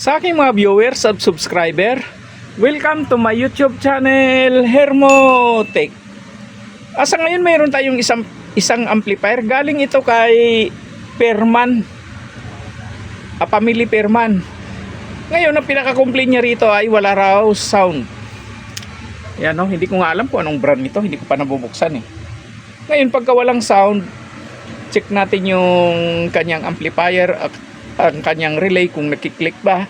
Sa aking mga viewers at subscriber, welcome to my YouTube channel, Hermotech. Sa ngayon mayroon tayong isang amplifier. Galing ito kay Perman, Family Perman. Ngayon ang pinaka-complaint niya rito ay wala raw sound. Yan, no? Hindi ko nga alam kung anong brand nito, hindi ko pa nabubuksan eh. Ngayon pagka walang sound, check natin yung kanyang amplifier at ang kanyang relay kung nakiklik ba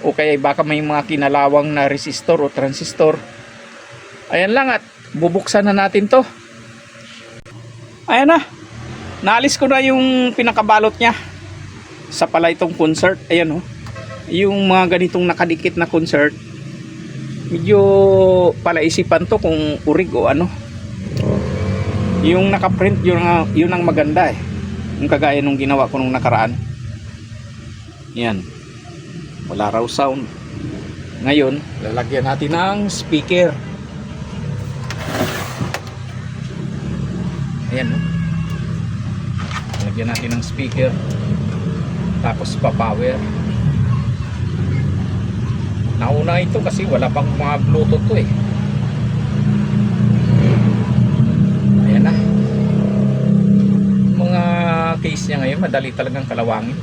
o kaya baka may mga kinalawang na resistor o transistor. Ayan lang at bubuksan na natin to. Ayan na, naalis ko na yung pinakabalot nya sa pala itong concert. Ayan o, yung mga ganitong nakadikit na concert, medyo palaisipan to kung urig o ano. Yung nakaprint yun ang maganda eh, yung kagaya nung ginawa ko nung nakaraan. Yan, wala raw sound. Ngayon lalagyan natin ng speaker. Ayan, no? Lalagyan natin ng speaker, tapos pa-power. Nauna ito kasi wala pang mga bluetooth to eh. Ayan na, mga case niya ngayon madali talagang kalawangin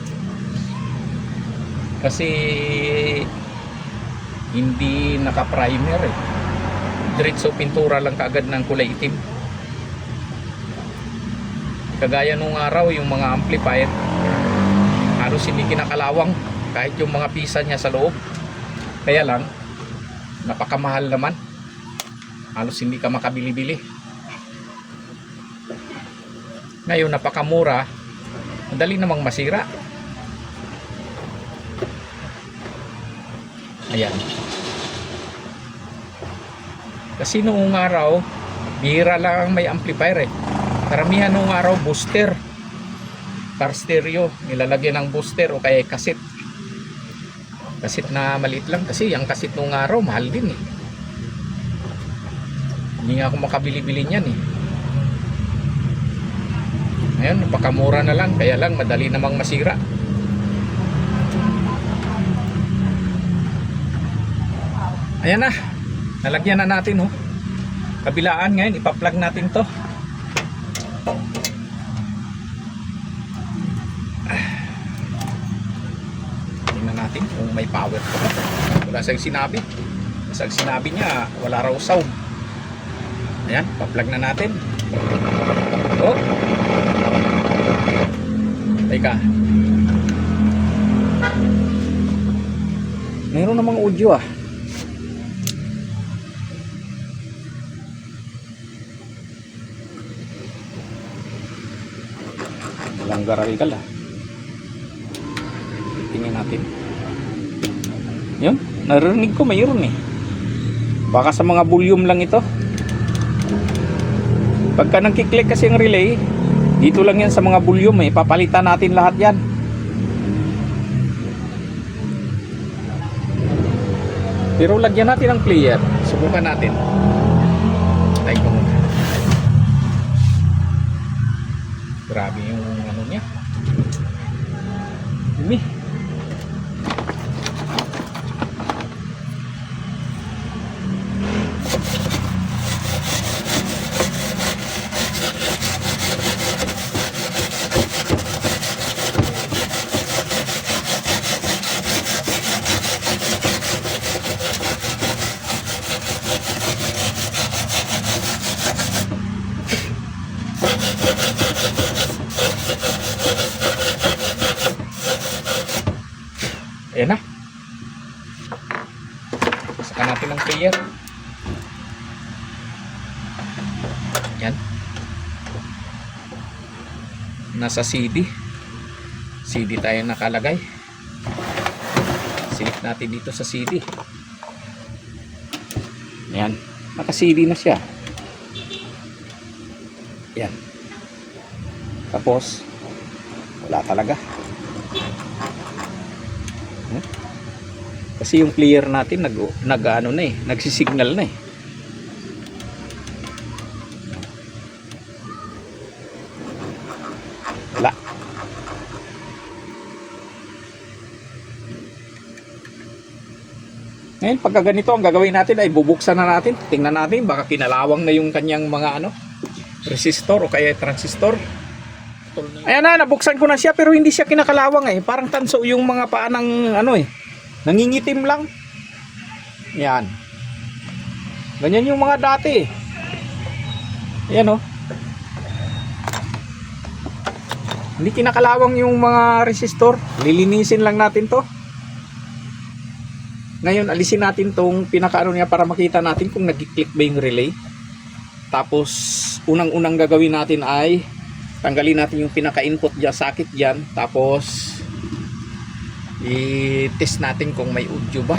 kasi hindi naka-primer eh. Diretso pintura lang kaagad ng kulay itim. Kagaya nung araw yung mga amplifier halos hindi kinakalawang kahit yung mga pisa niya sa loob. Kaya lang napakamahal naman, halos hindi ka makabili-bili. Ngayon napakamura, madali namang masira. Ayan, kasi noong araw bihira lang may amplifier eh. Karamihan noong araw booster, car stereo, nilalagyan ng booster o kaya kasit na maliit lang. Kasi yung kasit noong araw mahal din eh, hindi nga ako makabili-bili niyan eh. Ngayon napakamura na lang, kaya lang madali namang masira. Ayan na, nalagyan na natin oh. Kabilaan ngayon, ipa-plug natin to. Tingnan natin kung may power pa. Wala siyang sinabi. Sa sinabi niya, wala raw sound. Ayan, pa-plug na natin. Oh. Teka. Mayroon namang audio ah. Langgaral ah. Tingnan natin. Yun, narinig ko mayroon eh. Baka sa mga volume lang ito. Pagka nagkiklik kasi yung relay, dito lang yan sa mga volume eh. Papalitan natin lahat yan. Pero lagyan natin ng player. Subukan natin. Tayo ko muna. Grabe yung ano niya. Dumi. Ayan na. Saka natin ng player. Yan. Nasa CD tayo nakalagay. Silip natin dito sa CD. Ayan, naka CD na siya. Yan. Tapos wala talaga. Kasi yung player natin nag-ano na eh, nagsisignal na eh. Wala. Ngayon, pagka ganito, ang gagawin natin ay bubuksan na natin. Tingnan natin, baka kinalawang na yung kanyang mga resistor o kaya transistor. Ayan na, nabuksan ko na siya pero hindi siya kinakalawang eh. Parang tanso yung mga paa ng nangingitim lang. Yan. Ganyan yung mga dati eh. Ayan oh. Hindi kinakalawang yung mga resistor. Lilinisin lang natin to. Ngayon, alisin natin tong pinakaano niya para makita natin kung nag-click ba yung relay. Tapos, unang-unang gagawin natin ay tanggalin natin yung pinaka-input dyan, socket dyan. Tapos, i-test natin kung may audio ba.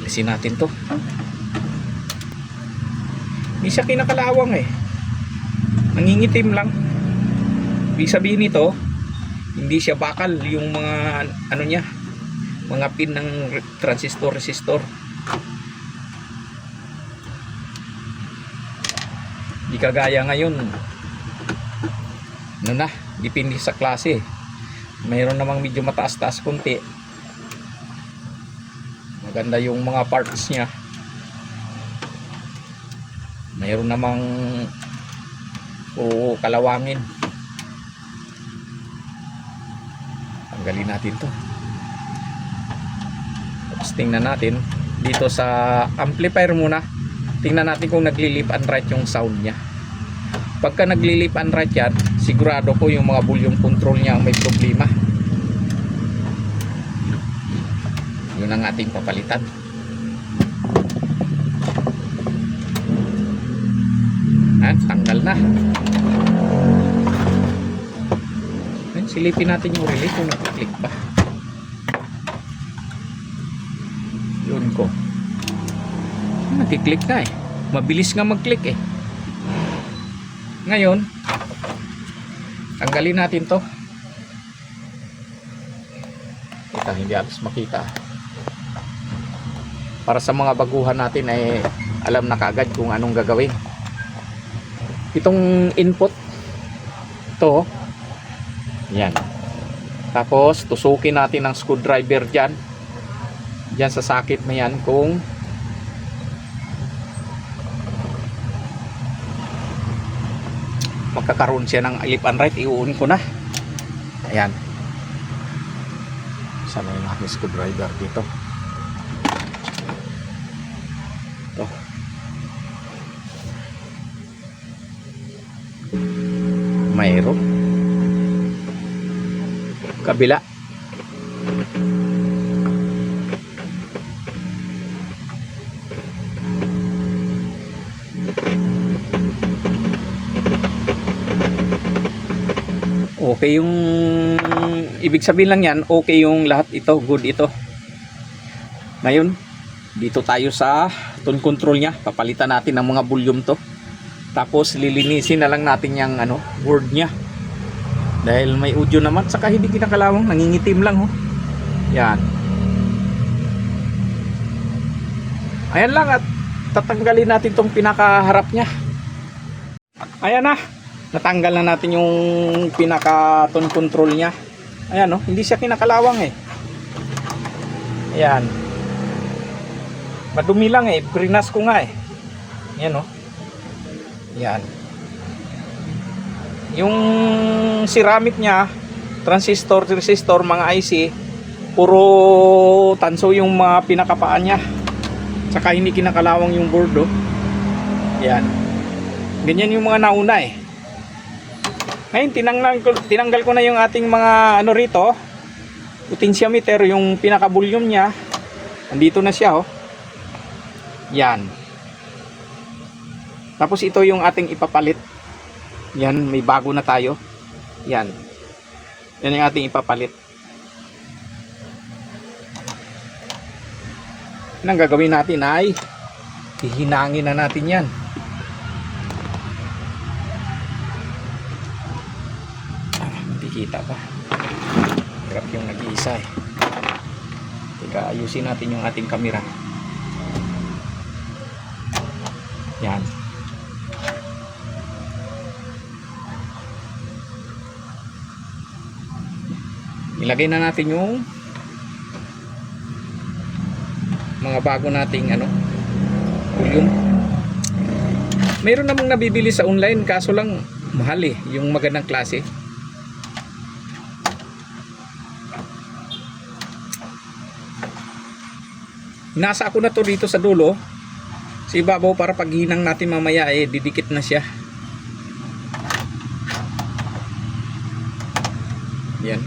Alisin natin to. Hindi siya kinakalawang eh. Nangingitim lang. Ibig sabihin nito, hindi siya bakal yung mga niya, mga pin ng transistor, resistor. Di kagaya ngayon. Depende sa klase. Mayroon namang medyo mataas-taas konti. Maganda yung mga parts niya. Mayroon namang kalawangin. Tanggalin natin to. Tapos tingnan natin dito sa amplifier muna. Tingnan natin kung nagli-left and right yung sound niya. Pagka nagli-left and right yan, sigurado ko yung mga volume control niya ang may problema. Yun ang ating papalitan. Tanggal na. Silipin natin yung relay kung nag-click pa. Yun ko. Nag-click na eh. Mabilis nga mag-click eh. Ngayon, tanggalin natin to. Ito, hindi halos makita. Para sa mga baguhan natin ay alam na kagad kung anong gagawin. Itong input ito, yan. Tapos tusukin natin ang screwdriver dyan sa socket na yan kung magkakaroon siya ng left and right. Iuun ko na. Ayan. Sana yung aking screwdriver dito. Ito. Mayroon kabila. Okay yung ibig sabihin lang yan, okay yung lahat ito, good ito. Ngayon dito tayo sa tone control nya. Papalitan natin ng mga volume to. Tapos lilinisin na lang natin yung word nya. Dahil may audio naman, saka hindi kinakalawang, nangingitim lang oh. Yan. Ayan lang, at tatanggalin natin tong pinakaharap nya. Ayan na. Natanggal na natin yung pinaka tone control nya. Ayan oh, hindi siya kinakalawang eh. Ayan. Madumi lang eh, brinas ko nga eh. Ayan oh. Yan. Yung ceramic niya, transistor, resistor, mga IC, puro tanso yung mga pinakapaan niya. Saka hindi kinakalawang yung board oh. Yan. Ganyan yung mga nauna eh. Ngayon tinanggal ko na yung ating mga rito. Potentiometer, yung pinaka volume niya. Andito na siya oh. Yan. Tapos ito yung ating ipapalit. Yan, may bago na tayo. Yan. Yan yung ating ipapalit. Ang gagawin natin ay hihinangin na natin yan. Hindi kita pa. Hirap yung nag-iisa eh. Teka, ayusin natin yung ating camera. Yan. Ilagay na natin yung mga bago nating volume. Meron namang nabibili sa online, kaso lang mahal yung magandang klase. Nasa ako na to dito sa dulo sa ibabaw para pag hinang natin mamaya didikit na siya. Yan.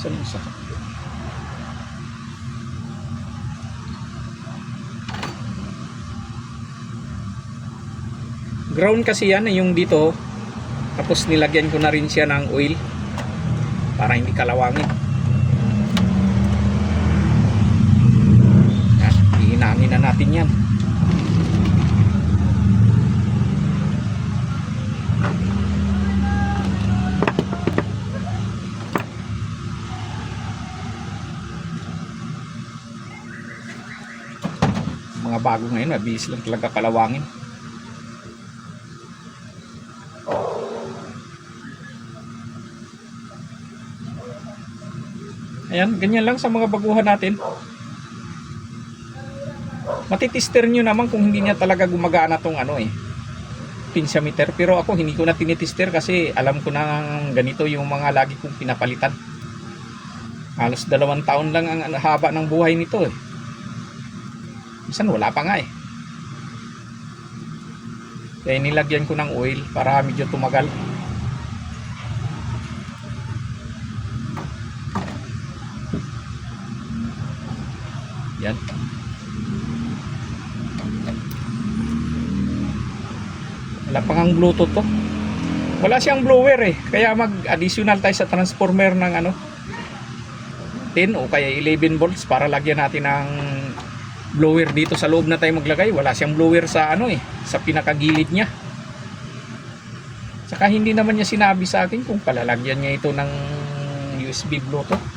Sa ground kasi yan yung dito, tapos nilagyan ko na rin siya ng oil para hindi kalawangin. Yan, hihinangin na natin yan. Mga bago ngayon, mabilis lang talaga kalawangin. Ayan, ganyan lang sa mga baguhan natin. Matitister nyo naman kung hindi niya talaga gumagana tong pinsiameter. Pero ako hindi ko na tinitister kasi alam ko na ganito yung mga lagi kong pinapalitan. Halos 2 taon lang ang haba ng buhay nito Minsan wala pa nga Kaya nilagyan ko ng oil para medyo tumagal. Yan. Wala pang ang Bluetooth to. Wala siyang blower kaya mag-additional tayo sa transformer ng 10 o kaya 11 volts para lagyan natin ng blower dito sa loob na tayo maglagay. Wala siyang blower sa sa pinakagilid niya. Saka hindi naman niya sinabi sa akin kung palalagyan niya ito ng USB Bluetooth.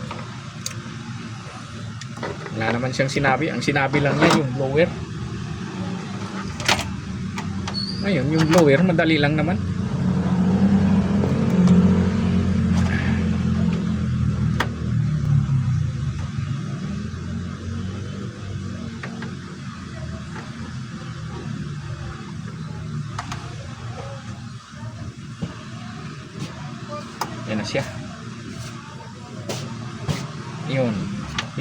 Wala naman siyang sinabi. Ang sinabi lang niya yung blower. Ayun, yung blower madali lang naman. Yan na siya. Yun.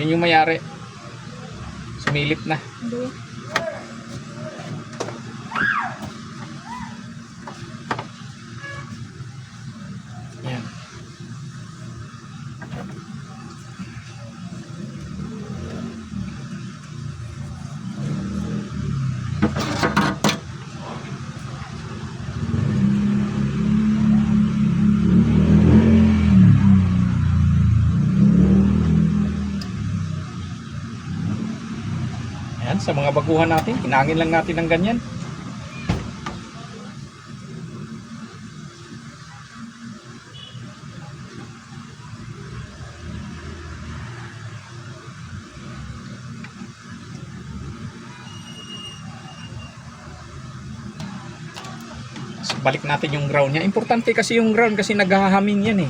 Yun yung mayari. Sumilip na. Yan. Ayan, sa mga baguhan natin, hinangin lang natin ng ganyan. So, balik natin yung ground niya. Importante kasi yung ground kasi naghahaming yan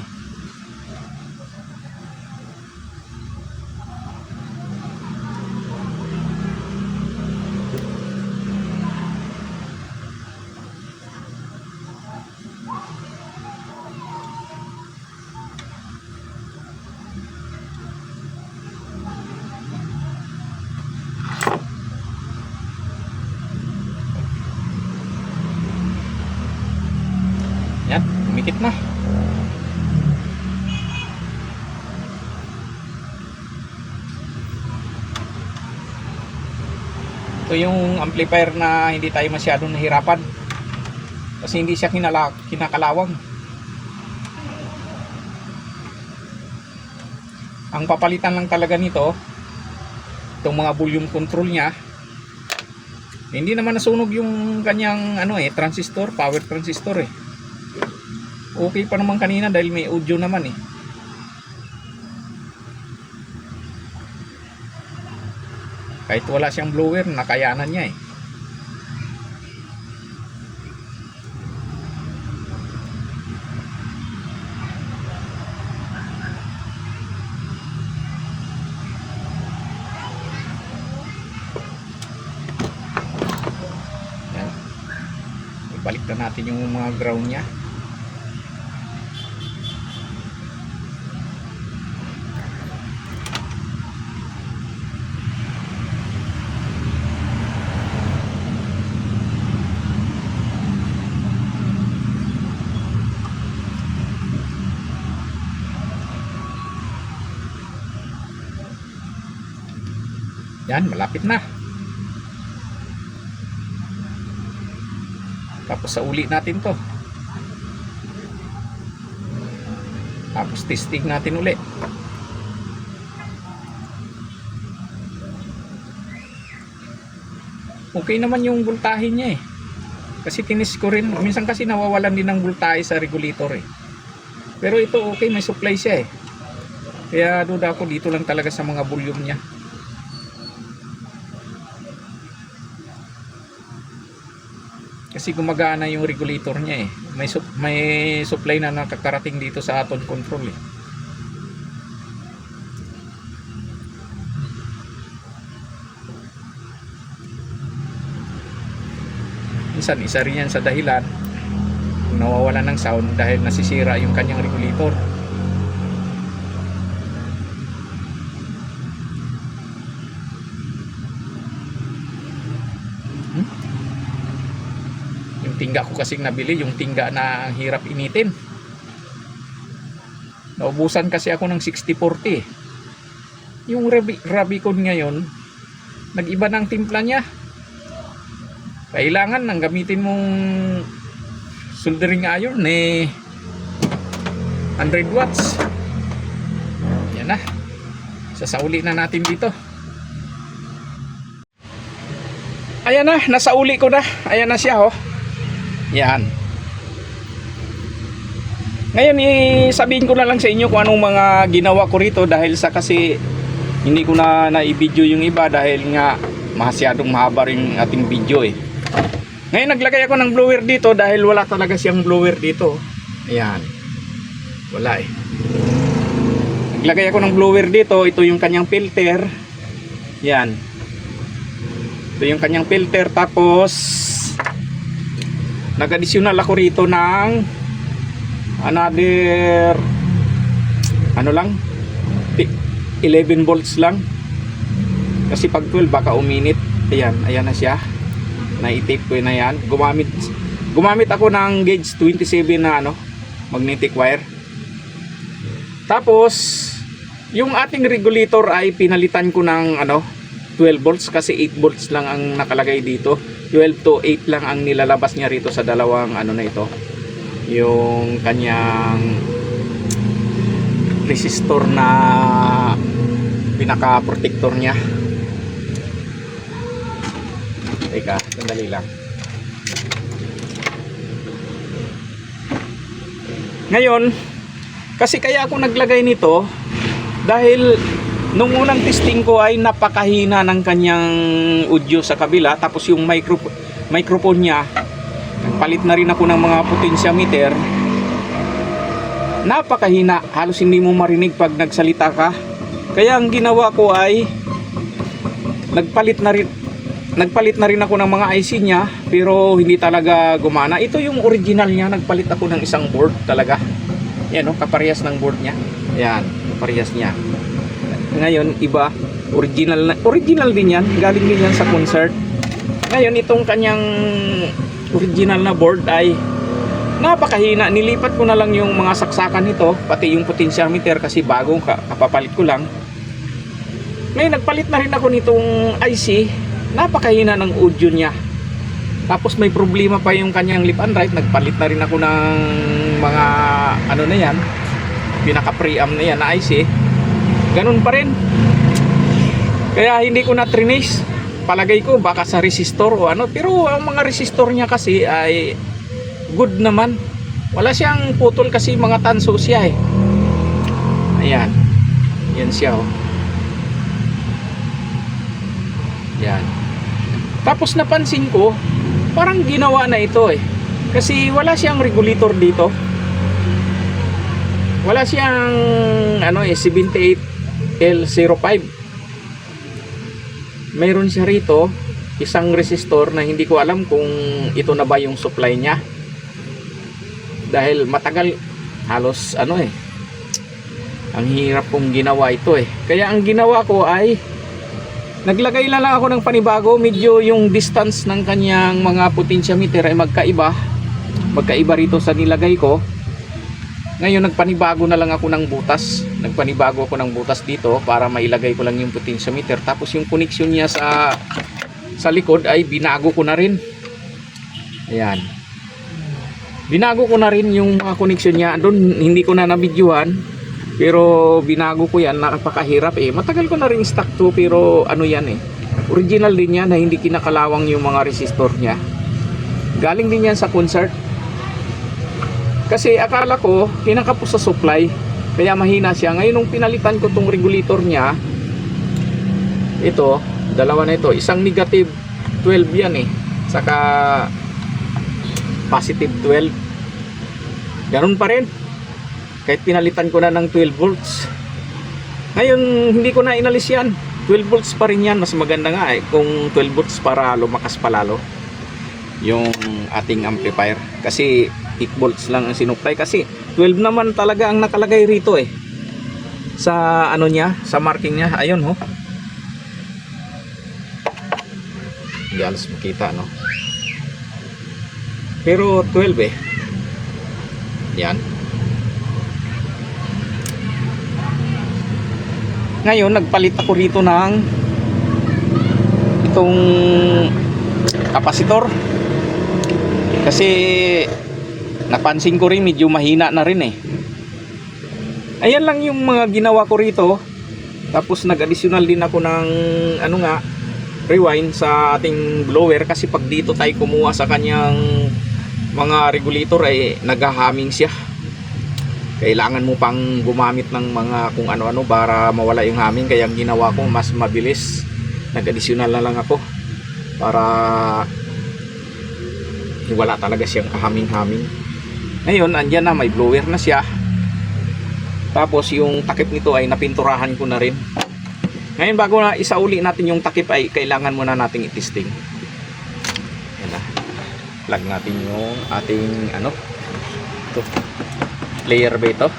Yan, umikit na. Ito yung amplifier na hindi tayo masyadong nahirapan kasi hindi siya kinakalawang. Ang papalitan lang talaga nito itong mga volume control niya. Hindi naman nasunog yung kanyang transistor, power transistor Okay pa naman kanina dahil may audio naman Kahit wala siyang blower, nakayanan niya Tanggalan natin yung mga ground niya. Yan, malapit na. Tapos sa uli natin to. Tapos testing natin uli. Okay naman yung voltahe niya eh. Kasi tinis ko rin. Minsan kasi nawawalan din ng voltahe sa regulator eh. Pero ito okay, may supply siya eh. Kaya duda ako dito lang talaga sa mga volume niya. Kasi gumagana yung regulator niya eh. May supply na nakakarating dito sa aton control eh. Minsan isa rin yan sa dahilan kung nawawala ng sound dahil nasisira yung kanyang regulator. Yung tingga ko kasing nabili, yung tingga na hirap initin. Naubusan kasi ako ng 6040. Yung Rabicon ngayon, nag-iba ng timpla niya. Kailangan nang gamitin mong soldering iron eh 100 watts. Yan na. Sasauli na natin dito. Ayan na, nasauli ko na. Ayan na siya oh. Yan. Ngayon sabihin ko na lang sa inyo kung anong mga ginawa ko rito dahil sa kasi hindi ko na na-video yung iba dahil nga masyadong mahaba rin ating video eh. Ngayon naglagay ako ng blower dito dahil wala talaga siyang blower dito. Ayan. Wala eh. Naglagay ako ng blower dito. Ito yung kanyang filter. Yan. Ito yung kanyang filter. Tapos nag-additional ako rito ng another ano lang 11 volts lang. Kasi pag 12 baka uminit. Ayan. Ayan na siya. Na-tape ko na yan. Gumamit ako ng gauge 27 na ano, magnetic wire. Tapos yung ating regulator ay pinalitan ko ng ano 12 volts kasi 8 volts lang ang nakalagay dito. 12 to 8 lang ang nilalabas niya rito sa dalawang ano na ito. Yung kanyang resistor na pinaka protector niya. Teka, sandali lang. Ngayon, kasi kaya ako naglagay nito dahil nung unang testing ko ay napakahina ng kanyang audio sa kabila. Tapos yung microphone niya, nagpalit na rin ako ng mga potentiometer. Napakahina, halos hindi mo marinig pag nagsalita ka. Kaya ang ginawa ko ay nagpalit na rin ako ng mga IC niya pero hindi talaga gumana. Ito yung original niya, nagpalit ako ng isang board talaga. Yan oh, kaparehas ng board niya. Yan, kaparehas niya. Ngayon iba, original din yan, galing din yan sa concert. Ngayon itong kanyang original na board ay napakahina. Nilipat ko na lang yung mga saksakan nito, pati yung potentiometer kasi bagong kapapalit ko lang. Ngayon nagpalit na rin ako nitong IC. Napakahina ng audio niya. Tapos may problema pa yung kanyang left and right. Nagpalit na rin ako ng mga ano na yan, pinaka preamp na yan na IC. Ganun pa rin. Kaya hindi ko na trinis. Palagay ko baka sa resistor o ano. Pero ang mga resistor niya kasi ay good naman. Wala siyang putol kasi mga tanso siya eh. Ayan. Yan siya oh. Yan. Tapos napansin ko, parang ginawa na ito eh. Kasi wala siyang regulator dito. Wala siyang ano eh 78L05. Mayroon siya rito isang resistor na hindi ko alam kung ito na ba yung supply niya. dahil matagal, halos ano eh, ang hirap kong ginawa ito eh. Kaya ang ginawa ko ay naglagay na lang ako ng panibago. Medyo yung distance ng kanyang mga potentiometer ay magkaiba rito sa nilagay ko. Ngayon nagpanibago na lang ako ng butas. Nagpanibago ako ng butas dito para mailagay ko lang yung potentiometer. Tapos yung connection niya sa likod ay binago ko na rin. Ayan. Binago ko na rin yung mga connection niya. Doon hindi ko na nabidyohan. Pero binago ko yan. Napakahirap eh. Matagal ko na rin stock to. Pero ano yan eh. Original din yan na hindi kinakalawang yung mga resistor niya. Galing din yan sa concert. Kasi akala ko kinakapos sa supply, kaya mahina siya. Ngayon nung pinalitan ko tong regulator niya, ito, dalawa na ito, isang negative 12 yan eh, saka positive 12. Ganun pa rin, kahit pinalitan ko na ng 12 volts. Ngayon hindi ko na inalis yan, 12 volts pa rin yan. Mas maganda nga eh kung 12 volts para lumakas palalo yung ating amplifier, kasi 8 volts lang ang sinupply. Kasi 12 naman talaga ang nakalagay rito eh, sa ano niya, sa marking niya. Ayun ho, hindi alas makita no, pero 12 eh. Yan. Ngayon nagpalit ako rito ng itong kapasitor, kasi napansin ko rin medyo mahina na rin eh. Ayan lang yung mga ginawa ko rito. Tapos nag-additional din ako ng ano nga, rewind sa ating blower, kasi pag dito tayo kumuha sa kanyang mga regulator ay naghahaming siya. Kailangan mo pang gumamit ng mga kung ano-ano para mawala yung haming. Kaya ang ginawa ko mas mabilis, nag-additional na lang ako para wala talaga siyang kahaming-haming. Ngayon andyan na, may blower na siya. Tapos yung takip nito ay napinturahan ko na rin. Ngayon bago na isauli natin yung takip ay kailangan muna nating i-testing. Yan na, plug natin yung ating ano, ito, player ba ito?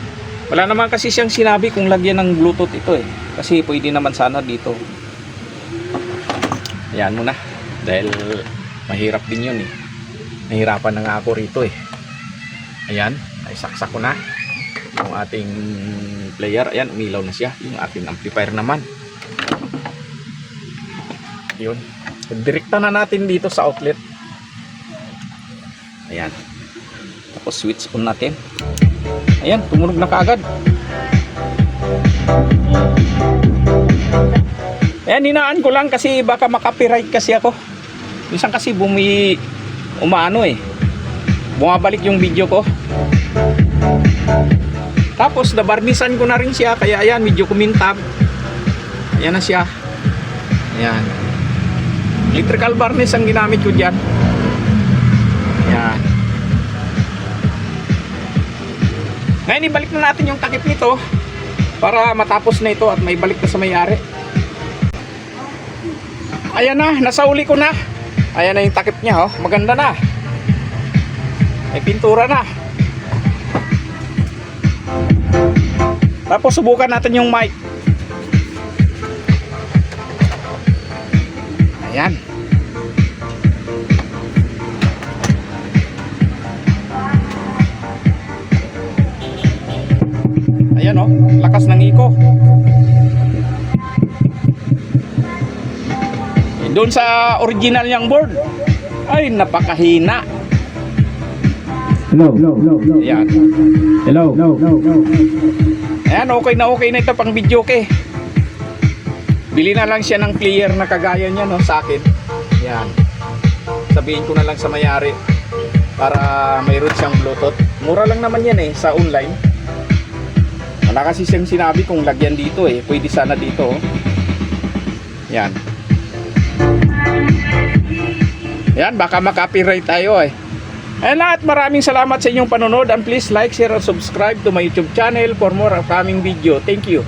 Wala naman kasi siyang sinabi kung lagyan ng bluetooth ito eh, kasi pwede naman sana dito. Ayan muna, dahil mahirap din yun eh. Nahirapan na nga ako rito eh. Ayan, ay saksak ko na yung ating player. Ayan, umilaw na siya. Yung ating amplifier naman, yun, direkta na natin dito sa outlet. Ayan, tapos switch on natin. Ayan, tumunog na kaagad. Ayan, hinaan ko lang kasi baka makapiright kasi ako. Minsan kasi umaano eh, bumabalik yung video ko. Tapos nabarnisan ko na rin siya, kaya ayan, medyo kumintab. Ayan na siya. Ayan, electrical varnish ang ginamit ko dyan. Ayan. Ngayon ibalik na natin yung takip nito para matapos na ito at may balik na sa may-ari. Ayan na, nasauli ko na. Ayan na yung takip niya oh, maganda na. May pintura na. Tapos subukan natin yung mic. Ayan. Ayan oh, lakas ng iko. Doon sa original niyang board ay napakahina. Hello. Ayan. Hello. Ayan, okay na ito pang video ke. Bili na lang siya ng player na kagaya niya no, sa akin. Ayan. Sabihin ko na lang sa may-ari para mayroon siyang bluetooth. Mura lang naman yan eh sa online. Wala kasi siyang sinabi kung lagyan dito eh. Pwede sana dito oh. Yan. Yan, baka makapiright tayo eh. And lahat, maraming salamat sa inyong panonood, and please like, share, and subscribe to my YouTube channel for more upcoming video. Thank you.